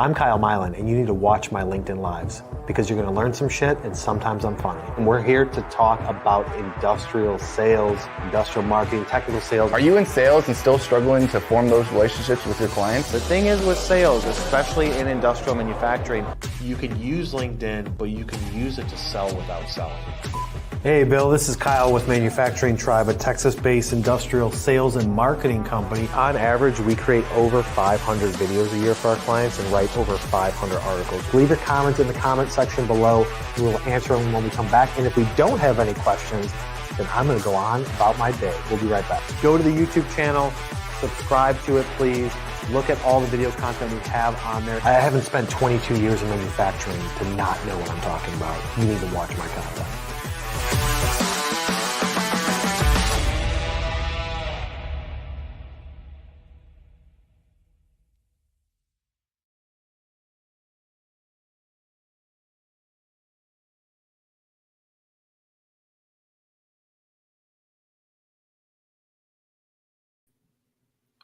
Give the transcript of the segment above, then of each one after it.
I'm Kyle Milan, and you need to watch my LinkedIn Lives because you're going to learn some shit, and sometimes I'm funny. And we're here to talk about industrial sales, industrial marketing, technical sales. Are you in sales and still struggling to form those relationships with your clients? The thing is with sales, especially in industrial manufacturing, you can use LinkedIn, but you can use it to sell without selling. Hey, Bill, this is Kyle with Manufacturing Tribe, a Texas-based industrial sales and marketing company. On average, we create over 500 videos a year for our clients and write over 500 articles. Leave your comments in the comment section below. We will answer them when we come back. And if we don't have any questions, then I'm going to go on about my day. We'll be right back. Go to the YouTube channel, subscribe to it, please. Look at all the video content we have on there. I haven't spent 22 years in manufacturing to not know what I'm talking about. You need to watch my content.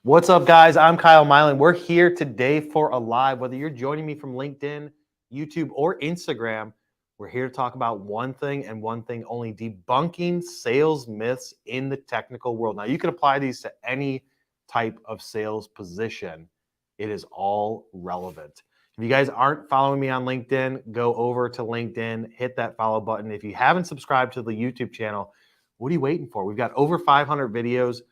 What's up, guys? I'm Kyle Milan. We're here today for a live. Whether you're joining me from LinkedIn, YouTube, or Instagram, we're here to talk about one thing and one thing only: debunking sales myths in the technical world. Now, you can apply these to any type of sales position. It is all relevant. If you guys aren't following me on LinkedIn, go over to LinkedIn, hit that follow button. If you haven't subscribed to the YouTube channel, what are you waiting for? We've got over 500 videos.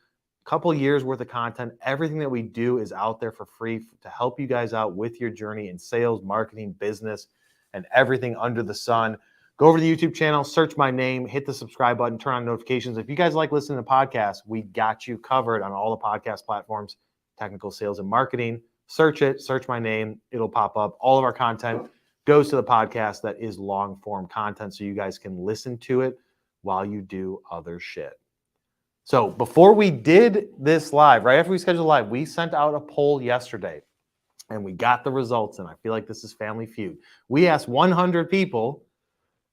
Couple years worth of content. Everything that we do is out there for free to help you guys out with your journey in sales, marketing, business, and everything under the sun. Go over to the YouTube channel, search my name, hit the subscribe button, turn on notifications. If you guys like listening to podcasts, we got you covered on all the podcast platforms, Technical Sales and Marketing. Search it, search my name, it'll pop up. All of our content goes to the podcast that is long form content so you guys can listen to it while you do other shit. So before we did this live, right after we scheduled live, we sent out a poll yesterday and we got the results. And I feel like this is Family Feud. We asked 100 people.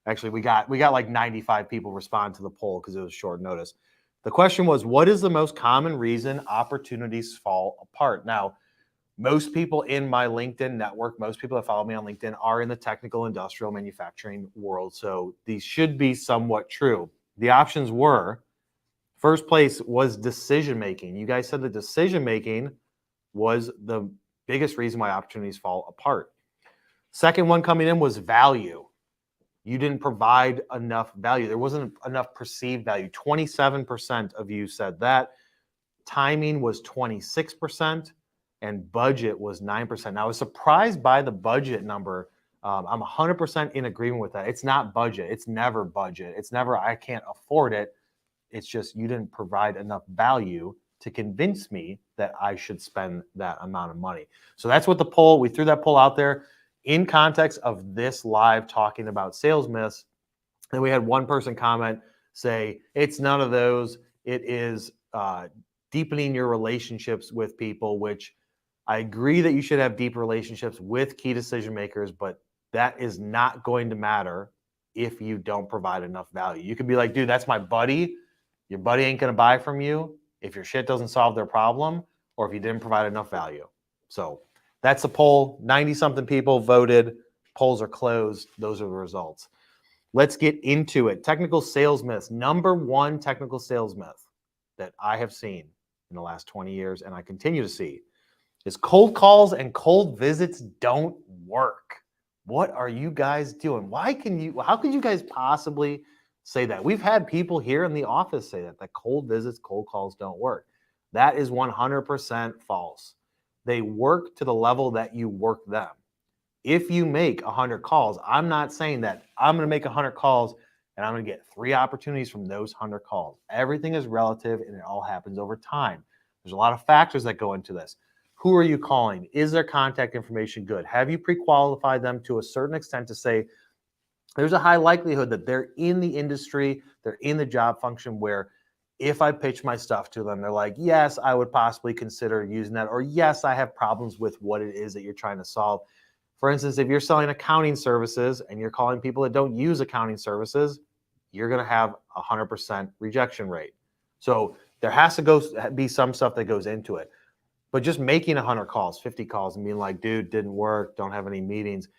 Actually, we got like 95 people respond to the poll because it was short notice. The question was, what is the most common reason opportunities fall apart? Now, most people in my LinkedIn network, most people that follow me on LinkedIn are in the technical industrial manufacturing world. So these should be somewhat true. The options were: first place was decision-making. You guys said the decision-making was the biggest reason why opportunities fall apart. Second one coming in was value. You didn't provide enough value. There wasn't enough perceived value. 27% of you said that. Timing was 26%, and budget was 9%. Now, I was surprised by the budget number. I'm 100% in agreement with that. It's not budget. It's never budget. It's never I can't afford it. It's just you didn't provide enough value to convince me that I should spend that amount of money. So that's what the poll, we threw that poll out there in context of this live talking about sales myths. And we had one person comment say, it's none of those. It is deepening your relationships with people, which I agree that you should have deep relationships with key decision makers, but that is not going to matter if you don't provide enough value. You could be like, dude, that's my buddy. Your buddy ain't going to buy from you if your shit doesn't solve their problem or if you didn't provide enough value. So that's the poll. 90-something people voted. Polls are closed. Those are the results. Let's get into it. Technical sales myths. Number one technical sales myth that I have seen in the last 20 years and I continue to see is cold calls and cold visits don't work. What are you guys doing? How could you guys possibly say that? We've had people here in the office say that cold visits, cold calls don't work. That is 100% false. They work to the level that you work them. If you make 100 calls, I'm not saying that I'm going to make 100 calls and I'm going to get 3 opportunities from those 100 calls. Everything is relative and it all happens over time. There's a lot of factors that go into this. Who are you calling? Is their contact information good? Have you pre-qualified them to a certain extent to say, there's a high likelihood that they're in the industry, they're in the job function where if I pitch my stuff to them, they're like, yes, I would possibly consider using that, or yes, I have problems with what it is that you're trying to solve. For instance, if you're selling accounting services and you're calling people that don't use accounting services, you're going to have a 100% rejection rate. So there has to be some stuff that goes into it. But just making 100 calls, 50 calls, and being like, dude, didn't work, don't have any meetings.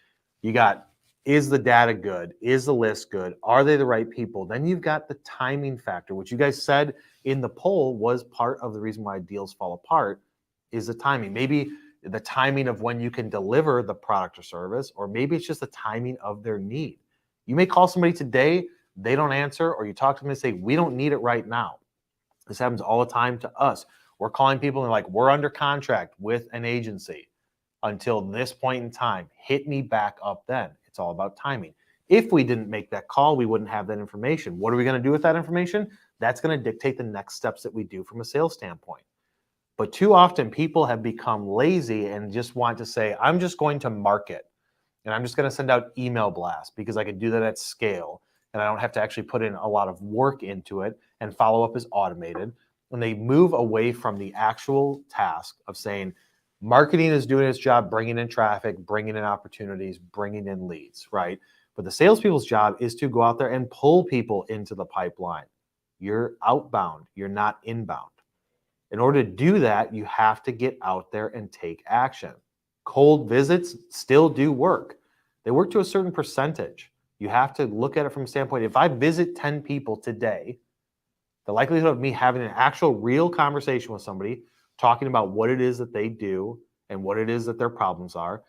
You got, is the data good? Is the list good? Are they the right people? Then you've got the timing factor, which you guys said in the poll was part of the reason why deals fall apart, is the timing. Maybe the timing of when you can deliver the product or service, or maybe it's just the timing of their need. You may call somebody today, they don't answer, or you talk to them and say, we don't need it right now. This happens all the time to us. We're calling people and like, we're under contract with an agency until this point in time. Hit me back up then. It's all about timing. If we didn't make that call, we wouldn't have that information. What are we going to do with that information? That's going to dictate the next steps that we do from a sales standpoint. But too often people have become lazy and just want to say, I'm just going to market and I'm just going to send out email blasts because I can do that at scale and I don't have to actually put in a lot of work into it, and follow up is automated. And they move away from the actual task of saying, marketing is doing its job, bringing in traffic, bringing in opportunities, bringing in leads, right? But the salespeople's job is to go out there and pull people into the pipeline. You're outbound, you're not inbound. In order to do that, you have to get out there and take action. Cold visits still do work. They work to a certain percentage. You have to look at it from a standpoint. If I visit 10 people today, the likelihood of me having an actual real conversation with somebody, talking about what it is that they do and what it is that their problems are,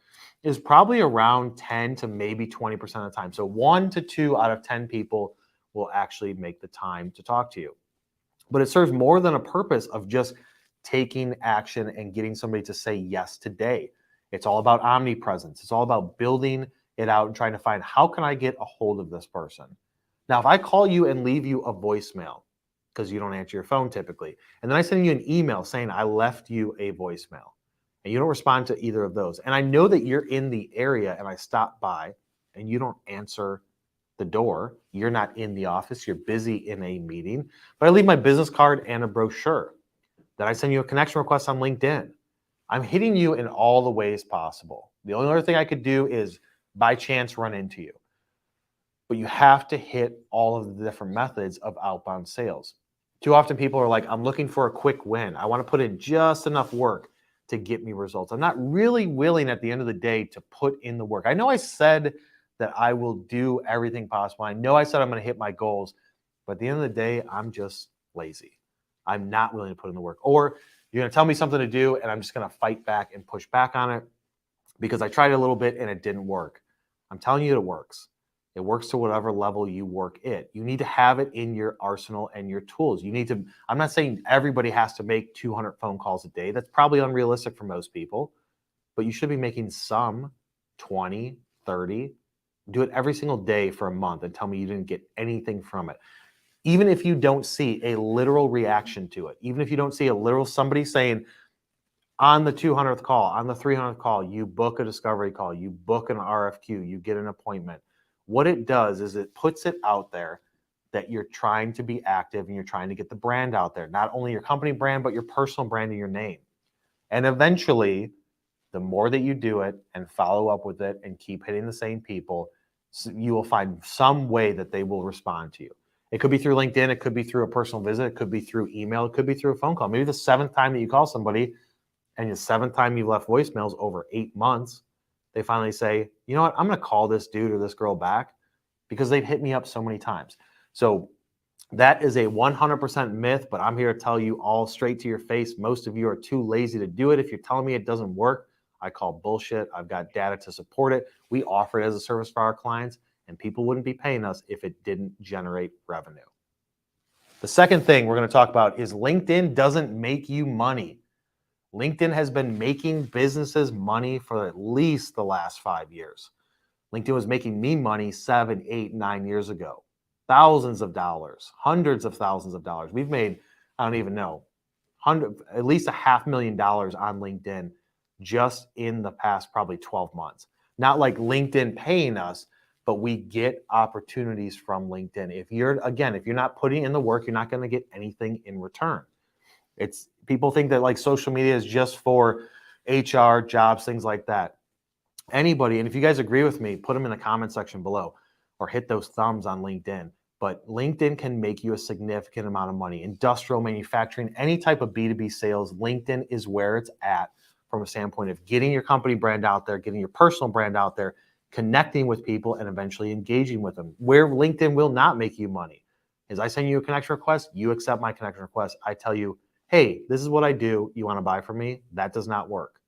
is probably around 10 to maybe 20% of the time. So 1 to 2 out of 10 people will actually make the time to talk to you. But it serves more than a purpose of just taking action and getting somebody to say yes today. It's all about omnipresence. It's all about building it out and trying to find, how can I get a hold of this person? Now, if I call you and leave you a voicemail, because you don't answer your phone typically, and then I send you an email saying I left you a voicemail, and you don't respond to either of those, and I know that you're in the area and I stop by and you don't answer the door, you're not in the office, you're busy in a meeting, but I leave my business card and a brochure, then I send you a connection request on LinkedIn. I'm hitting you in all the ways possible. The only other thing I could do is by chance run into you. But you have to hit all of the different methods of outbound sales. Too often people are like, I'm looking for a quick win. I want to put in just enough work to get me results. I'm not really willing at the end of the day to put in the work. I know I said that I will do everything possible. I know I said I'm going to hit my goals, but at the end of the day, I'm just lazy. I'm not willing to put in the work. Or you're going to tell me something to do and I'm just going to fight back and push back on it because I tried a little bit and it didn't work. I'm telling you it works. It works to whatever level you work it. You need to have it in your arsenal and your tools. You need to, I'm not saying everybody has to make 200 phone calls a day. That's probably unrealistic for most people, but you should be making some, 20, 30. Do it every single day for a month and tell me you didn't get anything from it. Even if you don't see a literal reaction to it, even if you don't see a literal somebody saying on the 200th call, on the 300th call, you book a discovery call, you book an RFQ, you get an appointment. What it does is it puts it out there that you're trying to be active and you're trying to get the brand out there. Not only your company brand, but your personal brand and your name. And eventually, the more that you do it and follow up with it and keep hitting the same people, you will find some way that they will respond to you. It could be through LinkedIn. It could be through a personal visit. It could be through email. It could be through a phone call. Maybe the 7th time that you call somebody and the 7th time you left voicemails over 8 months, they finally say, you know what, I'm going to call this dude or this girl back because they've hit me up so many times. So that is a 100% myth, but I'm here to tell you all straight to your face. Most of you are too lazy to do it. If you're telling me it doesn't work, I call bullshit. I've got data to support it. We offer it as a service for our clients, and people wouldn't be paying us if it didn't generate revenue. The second thing we're going to talk about is LinkedIn doesn't make you money. LinkedIn has been making businesses money for at least the last 5 years. LinkedIn was making me money 7, 8, 9 years ago. Thousands of dollars, hundreds of thousands of dollars. We've made, I don't even know, at least $500,000 on LinkedIn just in the past probably 12 months. Not like LinkedIn paying us, but we get opportunities from LinkedIn. If you're not putting in the work, you're not going to get anything in return. It's people think that like social media is just for HR, jobs, things like that. Anybody, and if you guys agree with me, put them in the comment section below or hit those thumbs on LinkedIn. But LinkedIn can make you a significant amount of money. Industrial, manufacturing, any type of B2B sales, LinkedIn is where it's at from a standpoint of getting your company brand out there, getting your personal brand out there, connecting with people, and eventually engaging with them. Where LinkedIn will not make you money is I send you a connection request, you accept my connection request. I tell you, hey, this is what I do. You want to buy from me? That does not work.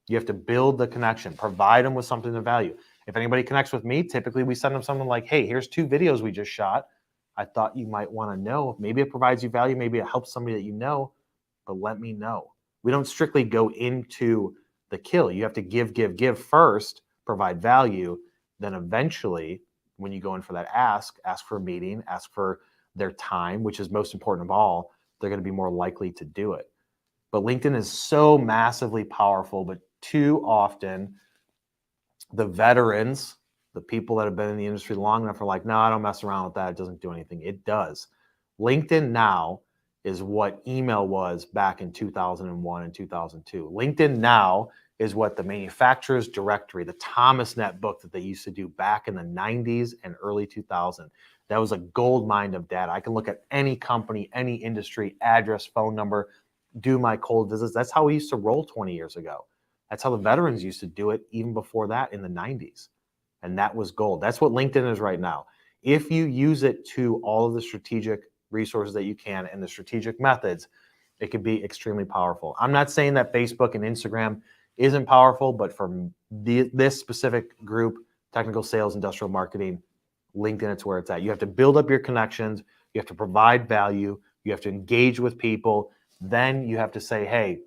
You have to build the connection, provide them with something of value. If anybody connects with me, typically we send them something like, hey, here's 2 videos we just shot. I thought you might want to know. Maybe it provides you value. Maybe it helps somebody that you know, but let me know. We don't strictly go into the kill. You have to give first, provide value. Then eventually, when you go in for that ask for a meeting, ask for their time, which is most important of all, they're going to be more likely to do it. But LinkedIn is so massively powerful, but too often the veterans, the people that have been in the industry long enough are like, no, I don't mess around with that. It doesn't do anything. It does. LinkedIn now is what email was back in 2001 and 2002. LinkedIn now is what the manufacturer's directory, the Thomasnet book that they used to do back in the 90s and early 2000s. That was a gold mine of data. I can look at any company, any industry, address, phone number, do my cold visits. That's how we used to roll 20 years ago. That's how the veterans used to do it even before that in the 90s. And that was gold. That's what LinkedIn is right now. If you use it to all of the strategic resources that you can and the strategic methods, it can be extremely powerful. I'm not saying that Facebook and Instagram isn't powerful, but for this specific group, technical sales, industrial marketing, LinkedIn, it's where it's at. You have to build up your connections. You have to provide value. You have to engage with people. Then you have to say, hey,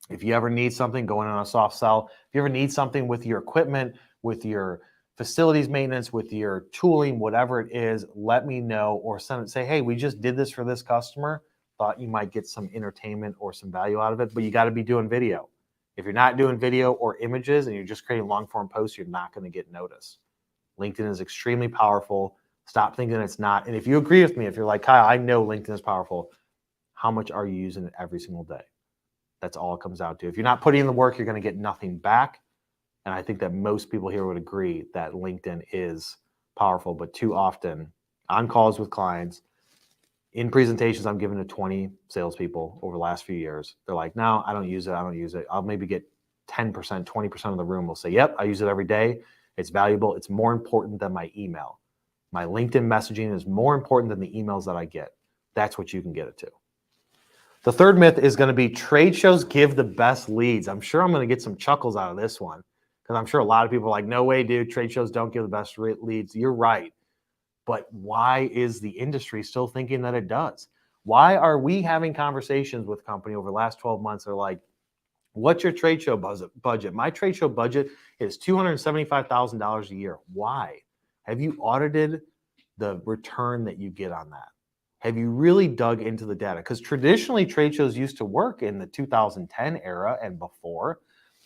if you ever need something, going on a soft sell, if you ever need something with your equipment, with your facilities maintenance, with your tooling, whatever it is, let me know, or say, hey, we just did this for this customer. Thought you might get some entertainment or some value out of it, but you got to be doing video. If you're not doing video or images and you're just creating long form posts, you're not going to get noticed. LinkedIn is extremely powerful. Stop thinking it's not. And if you agree with me, if you're like, Kyle, I know LinkedIn is powerful, how much are you using it every single day? That's all it comes out to. If you're not putting in the work, you're going to get nothing back. And I think that most people here would agree that LinkedIn is powerful, but too often on calls with clients, in presentations I'm giving to 20 salespeople over the last few years, they're like, no, I don't use it. I don't use it. I'll maybe get 10%, 20% of the room will say, yep, I use it every day. It's valuable. It's more important than my email. My LinkedIn messaging is more important than the emails that I get. That's what you can get it to. The third myth is going to be trade shows give the best leads. I'm sure I'm going to get some chuckles out of this one because I'm sure a lot of people are like, no way, dude, trade shows don't give the best leads. You're right. But why is the industry still thinking that it does? Why are we having conversations with company over the last 12 months? They're like, what's your trade show budget? My trade show budget is $275,000 a year. Why? Have you audited the return that you get on that? Have you really dug into the data? Because traditionally, trade shows used to work in the 2010 era and before.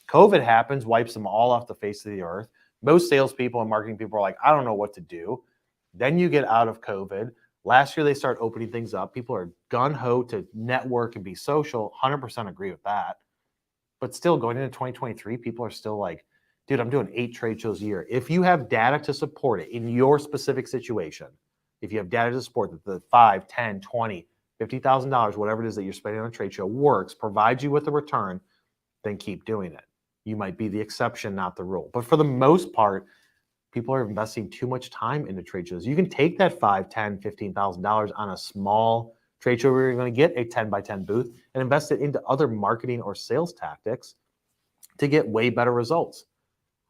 COVID happens, wipes them all off the face of the earth. Most salespeople and marketing people are like, I don't know what to do. Then you get out of COVID. Last year, they start opening things up. People are gung-ho to network and be social. 100% agree with that. But still, going into 2023, people are still like, dude, I'm doing 8 trade shows a year. If you have data to support it in your specific situation, if you have data to support that the $5, $10, $20, $50,000, whatever it is that you're spending on a trade show works, provides you with a return, then keep doing it. You might be the exception, not the rule. But for the most part, people are investing too much time into trade shows. You can take that $5, $10, $15,000 on a small trade show where you're going to get a 10 by 10 booth and invest it into other marketing or sales tactics to get way better results.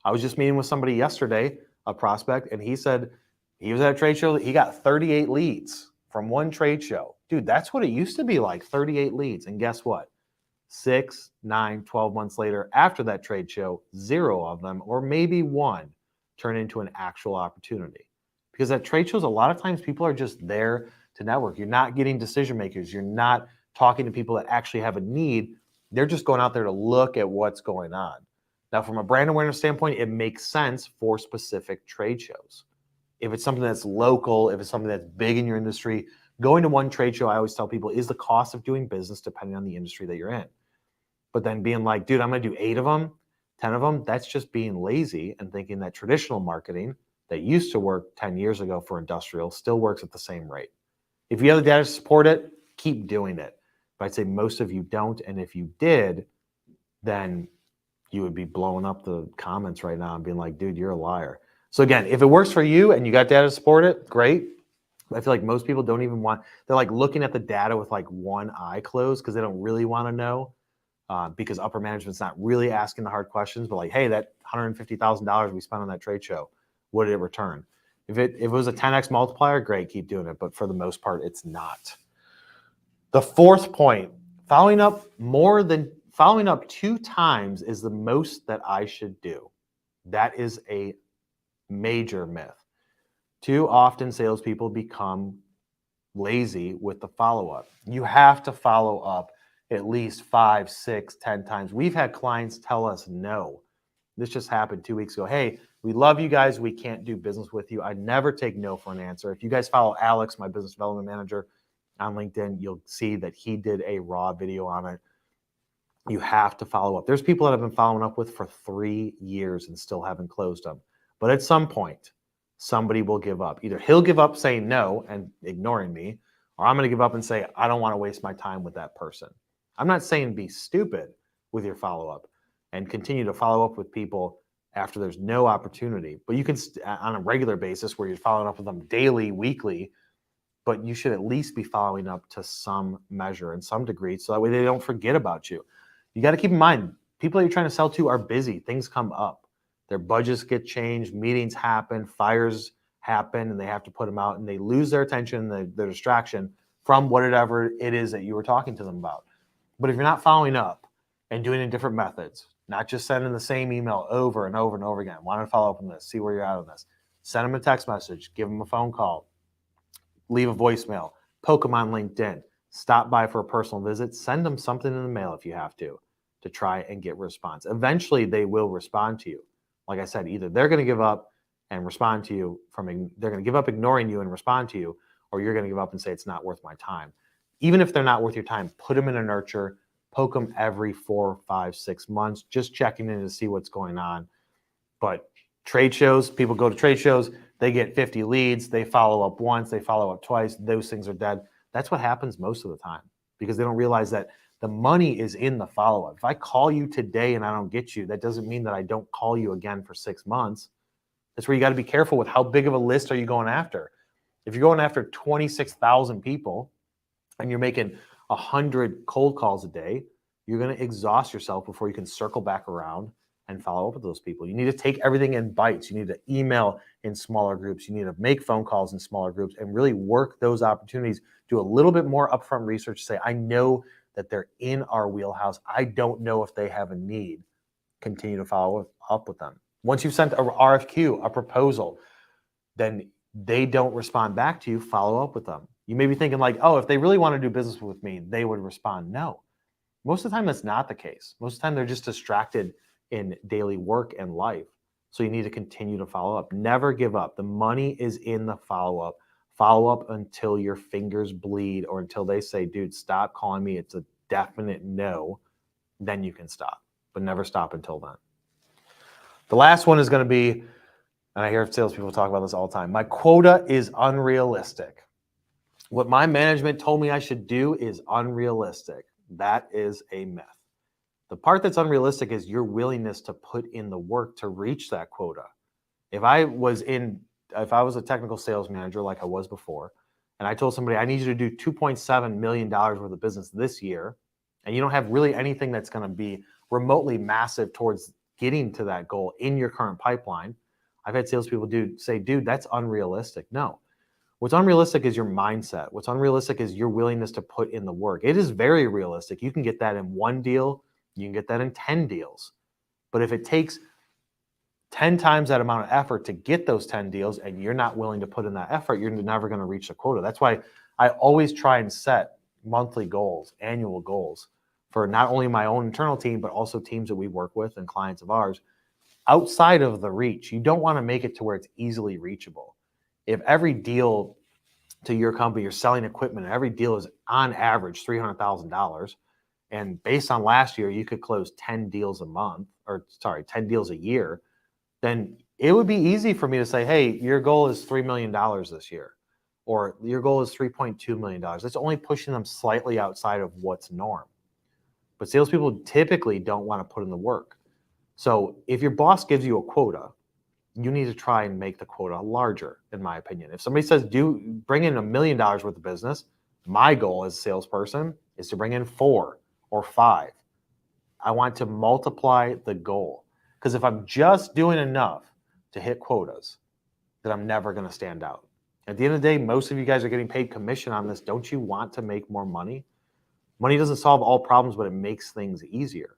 I was just meeting with somebody yesterday, a prospect, and he said he was at a trade show. He got 38 leads from one trade show. Dude, that's what it used to be like, 38 leads. And guess what? 6, 9, 12 months later, after that trade show, 0 of them, or maybe 1, turn into an actual opportunity. Because at trade shows, a lot of times people are just there to network. You're not getting decision makers. You're not talking to people that actually have a need. They're just going out there to look at what's going on. Now, from a brand awareness standpoint, it makes sense for specific trade shows. If it's something that's local, if it's something that's big in your industry, going to one trade show, I always tell people, is the cost of doing business depending on the industry that you're in. But then being like, dude, I'm going to do 8 of them, 10 of them, that's just being lazy and thinking that traditional marketing, that used to work 10 years ago for industrial still works at the same rate. If you have the data to support it, keep doing it. But I'd say most of you don't. And if you did, then you would be blowing up the comments right now and being like, dude, you're a liar. So again, if it works for you and you got data to support it, great. I feel like most people don't even want, they're like looking at the data with like one eye closed because they don't really want to know, because upper management's not really asking the hard questions, but like, hey, that $150,000 we spent on that trade show, what did it return? If it was a 10x multiplier, great, keep doing it. But for the most part, it's not. The fourth point, following up 2 times is the most that I should do. That is a major myth. Too often salespeople become lazy with the follow-up. You have to follow up at least 5, 6, 10 times. We've had clients tell us no. This just happened 2 weeks ago. Hey, we love you guys. We can't do business with you. I never take no for an answer. If you guys follow Alex, my business development manager on LinkedIn, you'll see that he did a raw video on it. You have to follow up. There's people that I've been following up with for 3 years and still haven't closed them. But at some point, somebody will give up. Either he'll give up saying no and ignoring me, or I'm going to give up and say, I don't want to waste my time with that person. I'm not saying be stupid with your follow-up and continue to follow up with people after there's no opportunity. But you can, on a regular basis where you're following up with them daily, weekly, but you should at least be following up to some measure and some degree so that way they don't forget about you. You got to keep in mind, people that you're trying to sell to are busy. Things come up. Their budgets get changed, meetings happen, fires happen, and they have to put them out, and they lose their attention, their distraction from whatever it is that you were talking to them about. But if you're not following up and doing it in different methods, not just sending the same email over and over and over again, want to follow up on this, see where you're at on this, send them a text message, give them a phone call, leave a voicemail, poke them on LinkedIn, stop by for a personal visit, send them something in the mail if you have to try and get response. Eventually, they will respond to you. Like I said, either they're going to give up and respond to you they're going to give up ignoring you and respond to you, or you're going to give up and say it's not worth my time. Even if they're not worth your time, put them in a nurture, poke them every 4, 5, 6 months, just checking in to see what's going on. But trade shows, people go to trade shows, they get 50 leads, they follow up once, they follow up twice, those things are dead. That's what happens most of the time because they don't realize that the money is in the follow-up. If I call you today and I don't get you, that doesn't mean that I don't call you again for 6 months. That's where you got to be careful with how big of a list are you going after. If you're going after 26,000 people and you're making 100 cold calls a day, you're going to exhaust yourself before you can circle back around and follow up with those people. You need to take everything in bites. You need to email in smaller groups. You need to make phone calls in smaller groups and really work those opportunities. Do a little bit more upfront research. Say, I know that they're in our wheelhouse. I don't know if they have a need. Continue to follow up with them. Once you've sent a RFQ, a proposal, then they don't respond back to you, follow up with them. You may be thinking like, oh, if they really want to do business with me, they would respond. No. Most of the time, that's not the case. Most of the time, they're just distracted in daily work and life. So you need to continue to follow up. Never give up. The money is in the follow-up. Follow up until your fingers bleed or until they say, dude, stop calling me. It's a definite no. Then you can stop, but never stop until then. The last one is going to be, and I hear salespeople talk about this all the time, my quota is unrealistic. What my management told me I should do is unrealistic. That is a myth. The part that's unrealistic is your willingness to put in the work to reach that quota. If I was a technical sales manager like I was before, and I told somebody I need you to do $2.7 million worth of business this year, and you don't have really anything that's going to be remotely massive towards getting to that goal in your current pipeline, I've had salespeople say, dude, that's unrealistic. No. What's unrealistic is your mindset. What's unrealistic is your willingness to put in the work. It is very realistic. You can get that in 1 deal. You can get that in 10 deals. But if it takes 10 times that amount of effort to get those 10 deals and you're not willing to put in that effort, you're never going to reach the quota. That's why I always try and set monthly goals, annual goals for not only my own internal team, but also teams that we work with and clients of ours outside of the reach. You don't want to make it to where it's easily reachable. If every deal to your company, you're selling equipment, and every deal is on average $300,000, and based on last year, you could close 10 deals a month, 10 deals a year, then it would be easy for me to say, hey, your goal is $3 million this year, or your goal is $3.2 million. It's only pushing them slightly outside of what's norm. But salespeople typically don't want to put in the work. So if your boss gives you a quota, you need to try and make the quota larger, in my opinion. If somebody says, bring in $1 million worth of business, my goal as a salesperson is to bring in 4 or 5. I want to multiply the goal. Because if I'm just doing enough to hit quotas, then I'm never going to stand out. At the end of the day, most of you guys are getting paid commission on this. Don't you want to make more money? Money doesn't solve all problems, but it makes things easier.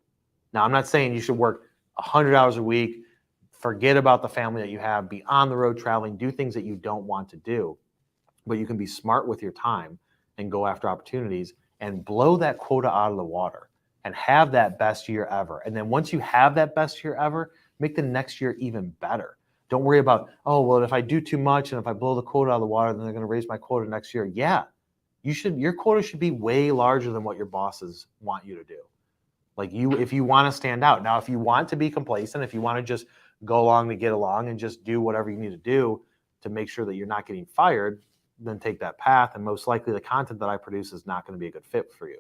Now, I'm not saying you should work 100 hours a week, forget about the family that you have, be on the road traveling, do things that you don't want to do. But you can be smart with your time and go after opportunities and blow that quota out of the water and have that best year ever. And then once you have that best year ever, make the next year even better. Don't worry about, oh, well, if I do too much and if I blow the quota out of the water, then they're going to raise my quota next year. Yeah, your quota should be way larger than what your bosses want you to do. Like if you want to stand out. Now, if you want to be complacent, if you want to just go along to get along and just do whatever you need to do to make sure that you're not getting fired, then take that path. And most likely the content that I produce is not going to be a good fit for you.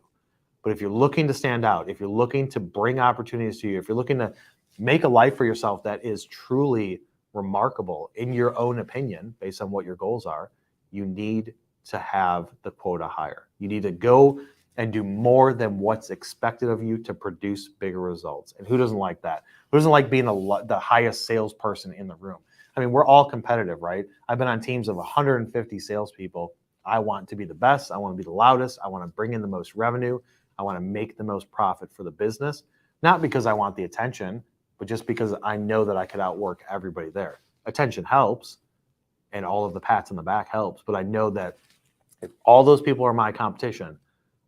But if you're looking to stand out, if you're looking to bring opportunities to you, if you're looking to make a life for yourself that is truly remarkable in your own opinion, based on what your goals are, you need to have the quota higher. You need to go and do more than what's expected of you to produce bigger results. And who doesn't like that? Who doesn't like being the highest salesperson in the room? I mean, we're all competitive, right? I've been on teams of 150 salespeople. I want to be the best. I want to be the loudest. I want to bring in the most revenue. I want to make the most profit for the business, not because I want the attention, but just because I know that I could outwork everybody there. Attention helps, and all of the pats on the back helps, but I know that if all those people are my competition,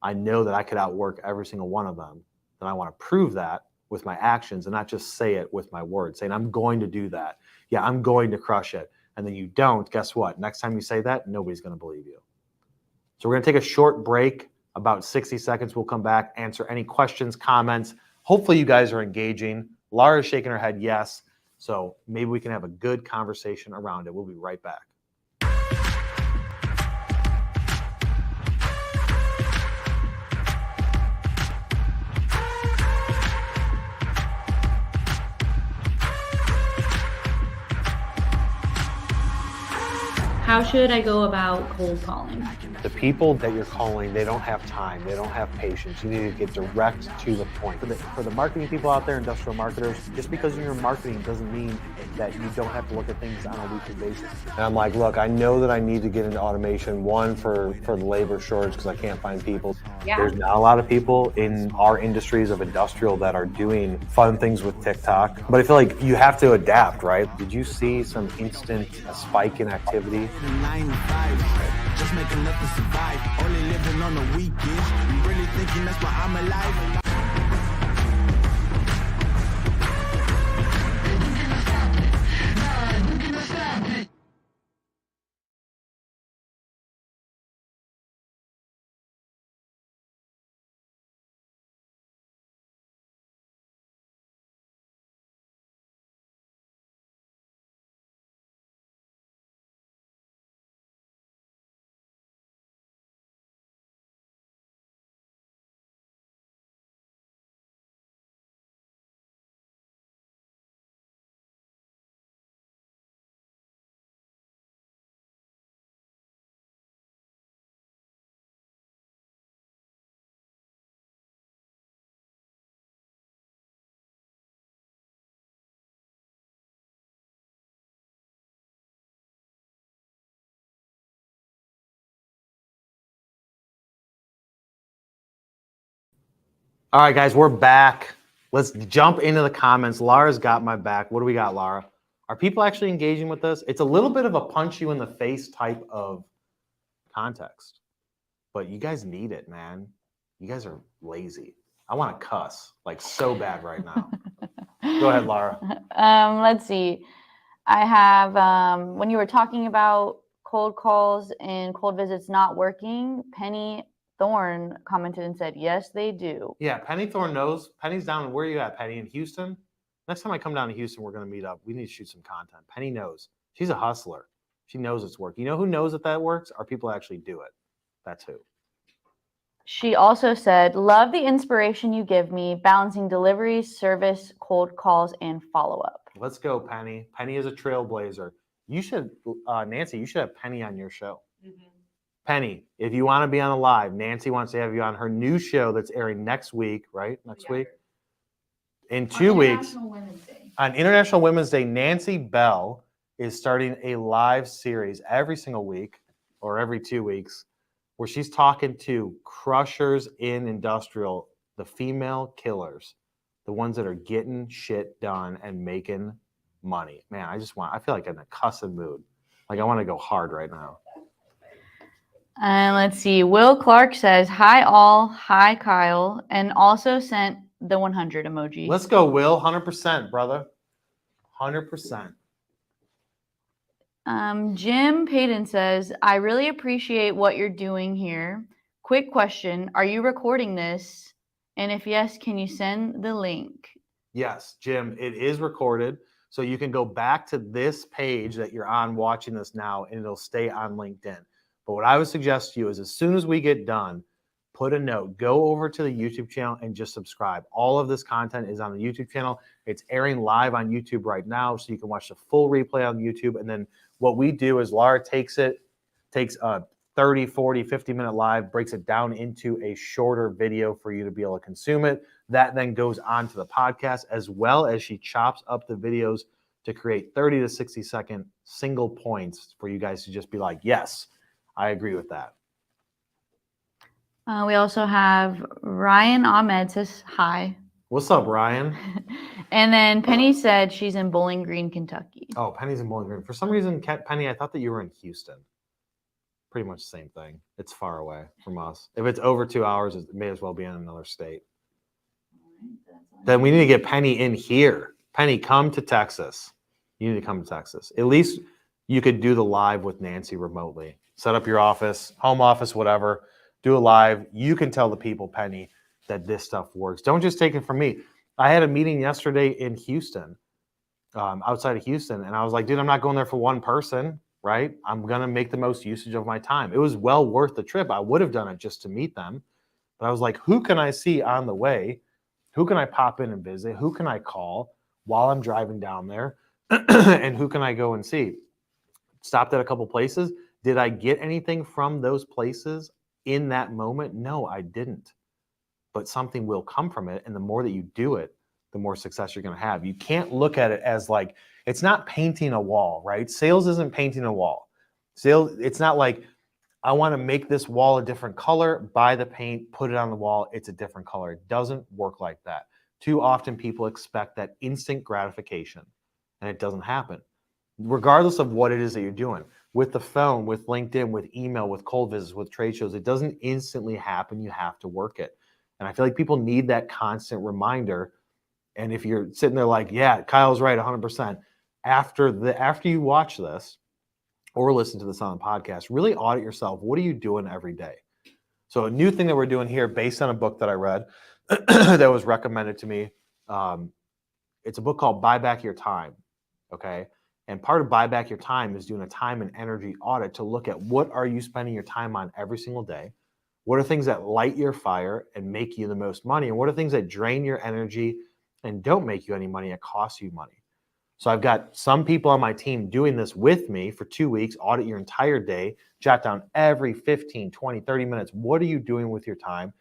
I know that I could outwork every single one of them. Then I want to prove that with my actions and not just say it with my words, saying I'm going to do that. Yeah, I'm going to crush it. And then you don't, guess what? Next time you say that, nobody's going to believe you. So we're going to take a short break, about 60 seconds. We'll come back, answer any questions, comments. Hopefully you guys are engaging. Laura's shaking her head yes. So maybe we can have a good conversation around it. We'll be right back. How should I go about cold calling? The people that you're calling, they don't have time. They don't have patience. You need to get direct to the point. For the marketing people out there, industrial marketers, just because you're in marketing doesn't mean that you don't have to look at things on a weekly basis. And I'm like, look, I know that I need to get into automation, one, for the labor shortage because I can't find people. Yeah. There's not a lot of people in our industries of industrial that are doing fun things with TikTok. But I feel like you have to adapt, right? Did you see some instant spike in activity? 9 to 5, just making enough to survive. Only living on the weekends. You really thinking that's why I'm alive? All right, guys, we're back. Let's jump into the comments. Laura's got my back. What do we got, Laura? Are people actually engaging with this? It's a little bit of a punch you in the face type of context, but you guys need it, man. You guys are lazy. I want to cuss like so bad right now. Go ahead, Laura. Let's see. I have, when you were talking about cold calls and cold visits not working, Penny Thorne commented and said, yes, they do. Yeah, Penny Thorne knows. Penny's down. Where are you at, Penny? In Houston? Next time I come down to Houston, we're going to meet up. We need to shoot some content. Penny knows. She's a hustler. She knows it's work. You know who knows that works? Are people who actually do it. That's who. She also said, love the inspiration you give me, balancing deliveries, service, cold calls, and follow-up. Let's go, Penny. Penny is a trailblazer. You should, Nancy, you should have Penny on your show. Mm-hmm. Penny, if you want to be on a live, Nancy wants to have you on her new show that's airing next week, right? Next week? In 2 weeks. On International Women's Day, Nancy Bell is starting a live series every single week or every 2 weeks where she's talking to crushers in industrial, the female killers, the ones that are getting shit done and making money. Man, I feel like I'm in a cussing mood. Like I want to go hard right now. And let's see. Will Clark says, hi all, hi Kyle, and also sent the 100 emoji. Let's go, Will. 100%, brother. 100%. Jim Payton says, I really appreciate what you're doing here. Quick question. Are you recording this? And if yes, can you send the link? Yes, Jim, it is recorded. So you can go back to this page that you're on watching this now, and it'll stay on LinkedIn. But what I would suggest to you is as soon as we get done, put a note, go over to the YouTube channel and just subscribe. All of this content is on the YouTube channel. It's airing live on YouTube right now, so you can watch the full replay on YouTube. And then what we do is Laura takes a 30, 40, 50-minute live, breaks it down into a shorter video for you to be able to consume it. That then goes on to the podcast, as well as she chops up the videos to create 30 to 60-second single points for you guys to just be like, yes, I agree with that. We also have Ryan Ahmed says hi. What's up, Ryan? And then Penny said she's in Bowling Green, Kentucky. Oh, Penny's in Bowling Green. For some reason, Penny, I thought that you were in Houston. Pretty much the same thing. It's far away from us. If it's over 2 hours, it may as well be in another state. Then we need to get Penny in here. Penny, come to Texas. You need to come to Texas. At least you could do the live with Nancy remotely. Set up your office, home office, whatever. Do a live. You can tell the people, Penny, that this stuff works. Don't just take it from me. I had a meeting yesterday in Houston, outside of Houston, and I was like, dude, I'm not going there for one person, right? I'm going to make the most usage of my time. It was well worth the trip. I would have done it just to meet them. But I was like, who can I see on the way? Who can I pop in and visit? Who can I call while I'm driving down there? And who can I go and see? Stopped at a couple places. Did I get anything from those places in that moment? No, I didn't. But something will come from it. And the more that you do it, the more success you're going to have. You can't look at it as like, it's not painting a wall, right? Sales isn't painting a wall. Sales, it's not like, I want to make this wall a different color, buy the paint, put it on the wall, it's a different color. It doesn't work like that. Too often people expect that instant gratification, and it doesn't happen. Regardless of what it is that you're doing, with the phone, with LinkedIn, with email, with cold visits, with trade shows, it doesn't instantly happen. You have to work it. And I feel like people need that constant reminder. And if you're sitting there like, yeah, Kyle's right 100%, after you watch this or listen to this on the podcast, really audit yourself. What are you doing every day? So a new thing that we're doing here based on a book that I read that was recommended to me, it's a book called Buy Back Your Time, okay? And part of Buy Back Your Time is doing a time and energy audit to look at what are you spending your time on every single day? What are things that light your fire and make you the most money? And what are things that drain your energy and don't make you any money and cost you money? So I've got some people on my team doing this with me for 2 weeks, audit your entire day, jot down every 15, 20, 30 minutes. What are you doing with your time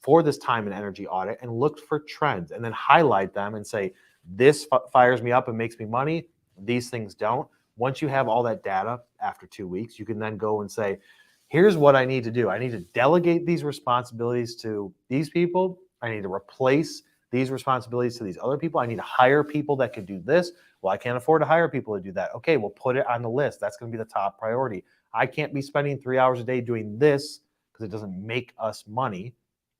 for this time and energy audit, and look for trends and then highlight them and say, this fires me up and makes me money. These things don't. Once you have all that data after 2 weeks, you can then go and say, here's what I need to do. I need to delegate these responsibilities to these people. I need to replace these responsibilities to these other people. I need to hire people that can do this. Well, I can't afford to hire people to do that. Okay, we'll put it on the list. That's going to be the top priority. I can't be spending 3 hours a day doing this because it doesn't make us money.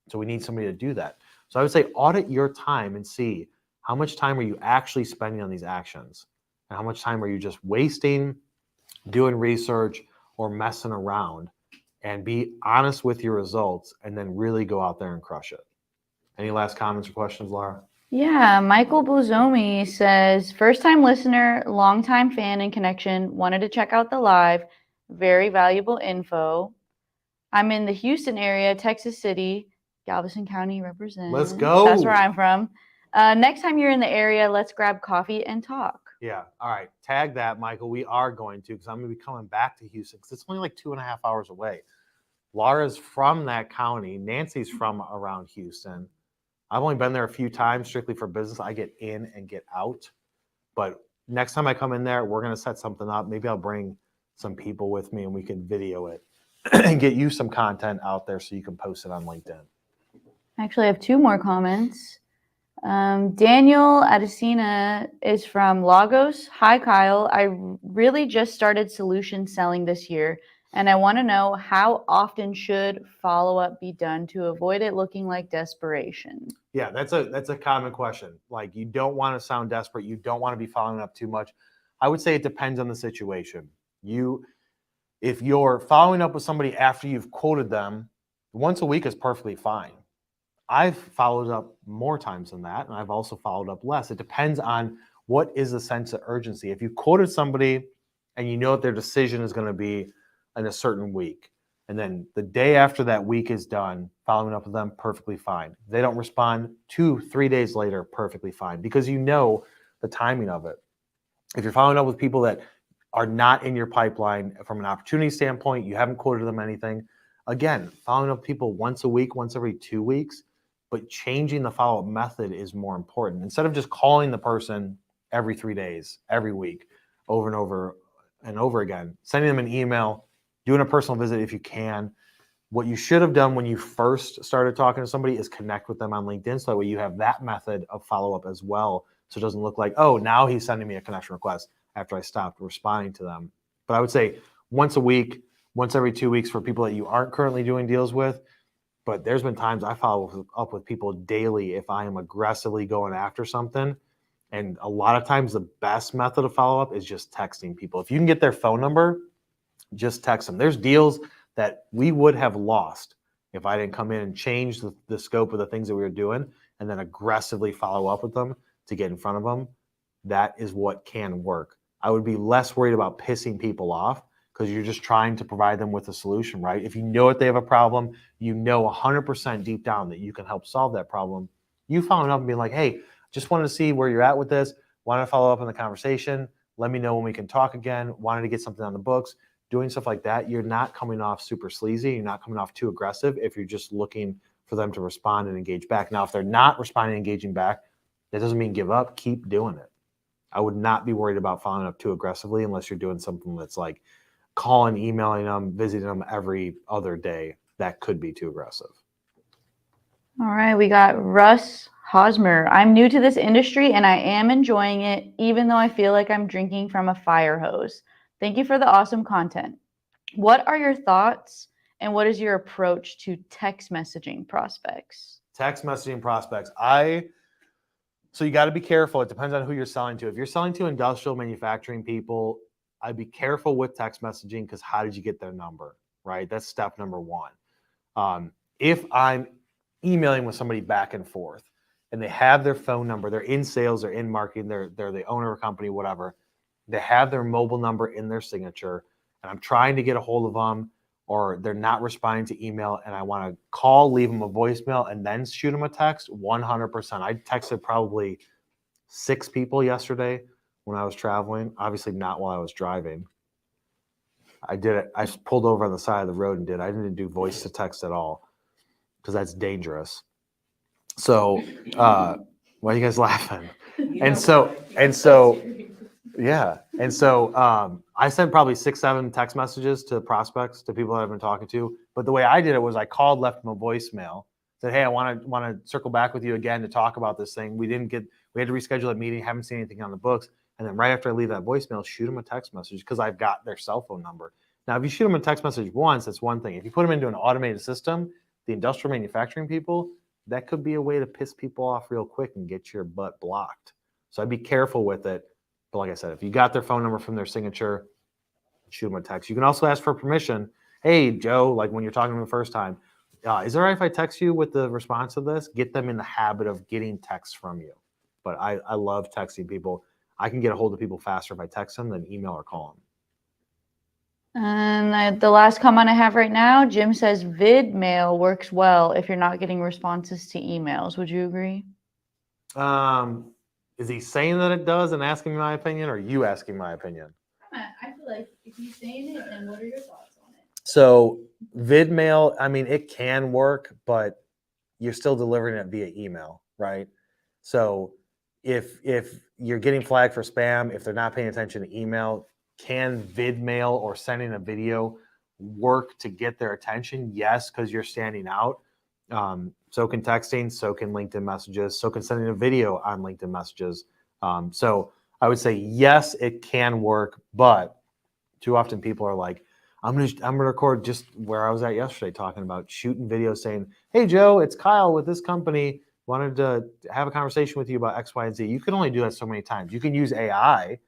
So we need somebody to do that. So I would say audit your time and see how much time are you actually spending on these actions, and how much time are you just wasting doing research or messing around, and be honest with your results and then really go out there and crush it. Any last comments or questions, Laura? Yeah, Michael Buzomi says, first time listener, long time fan and connection, wanted to check out the live. Very valuable info. I'm in the Houston area, Texas City, Galveston County represents. Let's go. That's where I'm from. Next time you're in the area, let's grab coffee and talk. Yeah. All right. Tag that, Michael. We are going to, because I'm going to be coming back to Houston because it's only like 2.5 hours away. Laura's from that county. Nancy's from around Houston. I've only been there a few times strictly for business. I get in and get out. But next time I come in there, we're going to set something up. Maybe I'll bring some people with me and we can video it and get you some content out there so you can post it on LinkedIn. Actually, I have 2 more comments. Daniel Adesina is from Lagos. Hi, Kyle. I really just started solution selling this year, and I want to know how often should follow-up be done to avoid it looking like desperation? Yeah, that's a common question. Like, you don't want to sound desperate. You don't want to be following up too much. I would say it depends on the situation. If you're following up with somebody after you've quoted them, once a week is perfectly fine. I've followed up more times than that, and I've also followed up less. It depends on what is the sense of urgency. If you quoted somebody and you know that their decision is going to be in a certain week, and then the day after that week is done, following up with them, perfectly fine. If they don't respond 2-3 days later, perfectly fine, because you know the timing of it. If you're following up with people that are not in your pipeline from an opportunity standpoint, you haven't quoted them anything, again, following up people once a week, once every 2 weeks, but changing the follow-up method is more important. Instead of just calling the person every 3 days, every week, over and over and over again, sending them an email, doing a personal visit if you can. What you should have done when you first started talking to somebody is connect with them on LinkedIn, so that way you have that method of follow-up as well, so it doesn't look like, oh, now he's sending me a connection request after I stopped responding to them. But I would say once a week, once every 2 weeks for people that you aren't currently doing deals with. But there's been times I follow up with people daily if I am aggressively going after something. And a lot of times the best method of follow-up is just texting people. If you can get their phone number, just text them. There's deals that we would have lost if I didn't come in and change the scope of the things that we were doing and then aggressively follow up with them to get in front of them. That is what can work. I would be less worried about pissing people off because you're just trying to provide them with a solution, right? If you know that they have a problem, you know 100% deep down that you can help solve that problem. You following up and being like, hey, just wanted to see where you're at with this. Wanted to follow up on the conversation. Let me know when we can talk again. Wanted to get something on the books. Doing stuff like that, you're not coming off super sleazy. You're not coming off too aggressive if you're just looking for them to respond and engage back. Now, if they're not responding and engaging back, that doesn't mean give up. Keep doing it. I would not be worried about following up too aggressively unless you're doing something that's like calling, emailing them, visiting them every other day. That could be too aggressive. All right, we got Russ Hosmer. I'm new to this industry and I am enjoying it, even though I feel like I'm drinking from a fire hose. Thank you for the awesome content. What are your thoughts and what is your approach to text messaging prospects? Text messaging prospects. So you got to be careful. It depends on who you're selling to. If you're selling to industrial manufacturing people, I'd be careful with text messaging because how did you get their number, right? That's step number one. If I'm emailing with somebody back and forth and they have their phone number, they're in sales, they're in marketing, they're the owner of a company, whatever, they have their mobile number in their signature and I'm trying to get a hold of them or they're not responding to email and I want to call, leave them a voicemail and then shoot them a text, 100%. I texted probably 6 people yesterday when I was traveling, obviously not while I was driving. I did it. I pulled over on the side of the road and did. I didn't do voice to text at all because that's dangerous. So, why are you guys laughing? And so, yeah. And so I sent probably 6-7 text messages to prospects, to people that I've been talking to. But the way I did it was I called, left them a voicemail, said, hey, I want to circle back with you again to talk about this thing. We had to reschedule a meeting, haven't seen anything on the books. And then right after I leave that voicemail, shoot them a text message because I've got their cell phone number. Now, if you shoot them a text message once, that's one thing. If you put them into an automated system, the industrial manufacturing people, that could be a way to piss people off real quick and get your butt blocked. So I'd be careful with it. But like I said, if you got their phone number from their signature, shoot them a text. You can also ask for permission. Hey, Joe, like when you're talking to them the first time, is it all right if I text you with the response to this? Get them in the habit of getting texts from you. But I love texting people. I can get a hold of people faster if I text them than email or call them. And the last comment I have right now, Jim says vid mail works well if you're not getting responses to emails. Would you agree? Is he saying that it does and asking my opinion, or you asking my opinion? I feel like if he's saying it, then what are your thoughts on it? So VidMail, I mean, it can work, but you're still delivering it via email, right? So if you're getting flagged for spam, if they're not paying attention to email, can VidMail or sending a video work to get their attention? Yes, because you're standing out. So can texting, so can LinkedIn messages, so can sending a video on LinkedIn messages. So I would say yes, it can work, but too often people are like, I'm gonna record just where I was at yesterday, talking about shooting videos saying, "Hey Joe, it's Kyle with this company. Wanted to have a conversation with you about X, Y, and Z." You can only do that so many times. You can use AI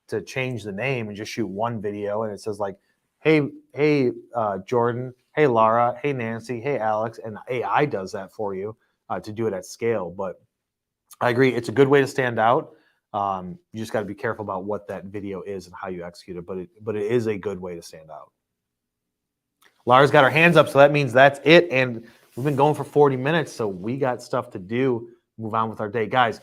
to change the name and just shoot one video, and it says like, "Hey, Jordan. Hey, Laura. Hey, Nancy. Hey, Alex," and AI does that for you to do it at scale. But I agree, it's a good way to stand out. You just got to be careful about what that video is and how you execute it, but it is a good way to stand out. Laura's got her hands up, so that means that's it. And we've been going for 40 minutes, so we got stuff to do. Move on with our day. Guys,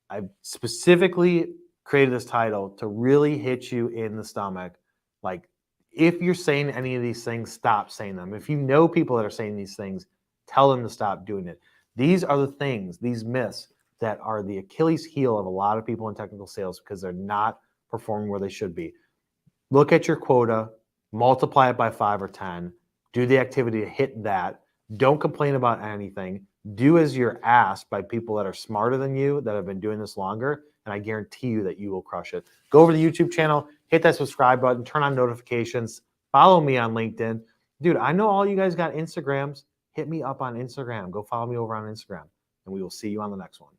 I specifically created this title to really hit you in the stomach. Like, if you're saying any of these things, stop saying them. If you know people that are saying these things, tell them to stop doing it. These are the things, these myths that are the Achilles heel of a lot of people in technical sales because they're not performing where they should be. Look at your quota, multiply it by 5 or 10, do the activity to hit that. Don't complain about anything. Do as you're asked by people that are smarter than you, that have been doing this longer, and I guarantee you that you will crush it. Go over to the YouTube channel, hit that subscribe button, turn on notifications, follow me on LinkedIn. Dude, I know all you guys got Instagrams. Hit me up on Instagram. Go follow me over on Instagram, and we will see you on the next one.